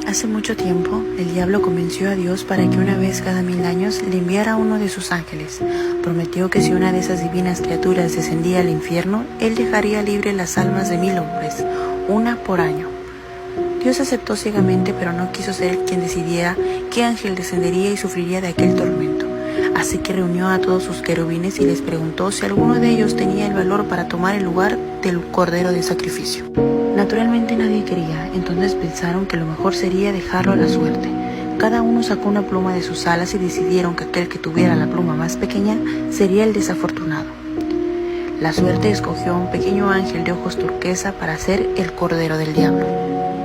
Hace mucho tiempo, el diablo convenció a Dios para que una vez cada 1000 años le enviara a uno de sus ángeles. Prometió que si una de esas divinas criaturas descendía al infierno, él dejaría libre las almas de 1000 hombres, una por año. Dios aceptó ciegamente, pero no quiso ser quien decidiera qué ángel descendería y sufriría de aquel tormento. Así que reunió a todos sus querubines y les preguntó si alguno de ellos tenía el valor para tomar el lugar del cordero de sacrificio. Naturalmente nadie quería, entonces pensaron que lo mejor sería dejarlo a la suerte. Cada uno sacó una pluma de sus alas y decidieron que aquel que tuviera la pluma más pequeña sería el desafortunado. La suerte escogió a un pequeño ángel de ojos turquesa para ser el cordero del diablo.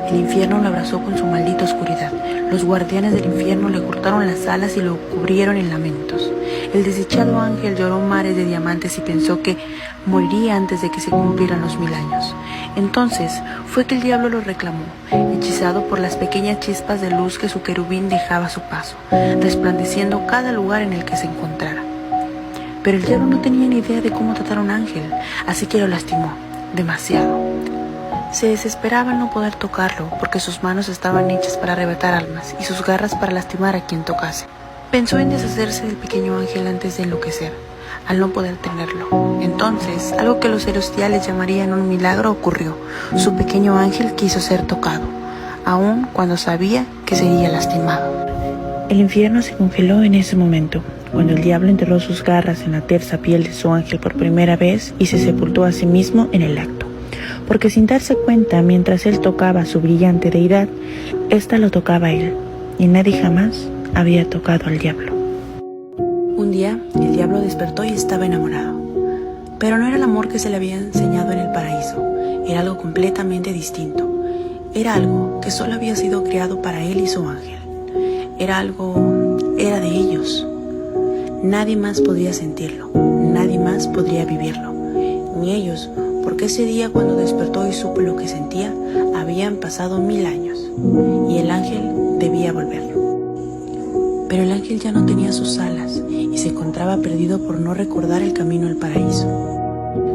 El infierno lo abrazó con su maldita oscuridad. Los guardianes del infierno le cortaron las alas y lo cubrieron en lamentos. El desdichado ángel lloró mares de diamantes y pensó que moriría antes de que se cumplieran los 1000 años. Entonces fue que el diablo lo reclamó, hechizado por las pequeñas chispas de luz que su querubín dejaba a su paso, resplandeciendo cada lugar en el que se encontrara. Pero el diablo no tenía ni idea de cómo tratar a un ángel, así que lo lastimó, demasiado. Se desesperaba al no poder tocarlo, porque sus manos estaban hechas para arrebatar almas y sus garras para lastimar a quien tocase. Pensó en deshacerse del pequeño ángel antes de enloquecer, al no poder tenerlo. Entonces, algo que los celestiales llamarían un milagro ocurrió. Su pequeño ángel quiso ser tocado, aun cuando sabía que sería lastimado. El infierno se congeló en ese momento, cuando el diablo enterró sus garras en la tersa piel de su ángel por primera vez y se sepultó a sí mismo en el acto. Porque sin darse cuenta, mientras él tocaba a su brillante deidad, ésta lo tocaba a él, y nadie jamás había tocado al diablo. Un día, el diablo despertó y estaba enamorado. Pero no era el amor que se le había enseñado en el paraíso, era algo completamente distinto. Era algo que solo había sido creado para él y su ángel. Era de ellos. Nadie más podría sentirlo, nadie más podría vivirlo, ni ellos, porque ese día cuando despertó y supo lo que sentía, habían pasado 1000 años, y el ángel debía volverlo. Pero el ángel ya no tenía sus alas, y se encontraba perdido por no recordar el camino al paraíso.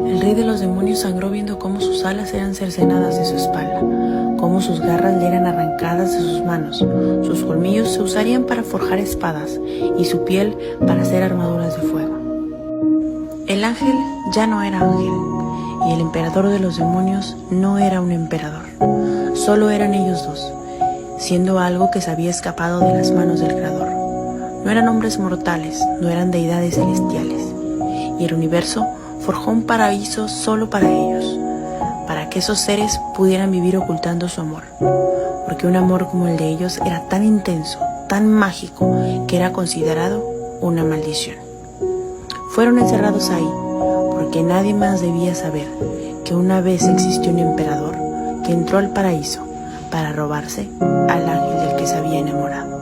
El rey de los demonios sangró viendo cómo sus alas eran cercenadas de su espalda, cómo sus garras le eran arrancadas de sus manos, sus colmillos se usarían para forjar espadas, y su piel para hacer armaduras de fuego. El ángel ya no era ángel, y el emperador de los demonios no era un emperador, solo eran ellos dos, siendo algo que se había escapado de las manos del Creador. No eran hombres mortales, no eran deidades celestiales, y el universo forjó un paraíso solo para ellos, para que esos seres pudieran vivir ocultando su amor, porque un amor como el de ellos era tan intenso, tan mágico, que era considerado una maldición. Fueron encerrados ahí, porque nadie más debía saber que una vez existió un emperador que entró al paraíso para robarse al ángel del que se había enamorado.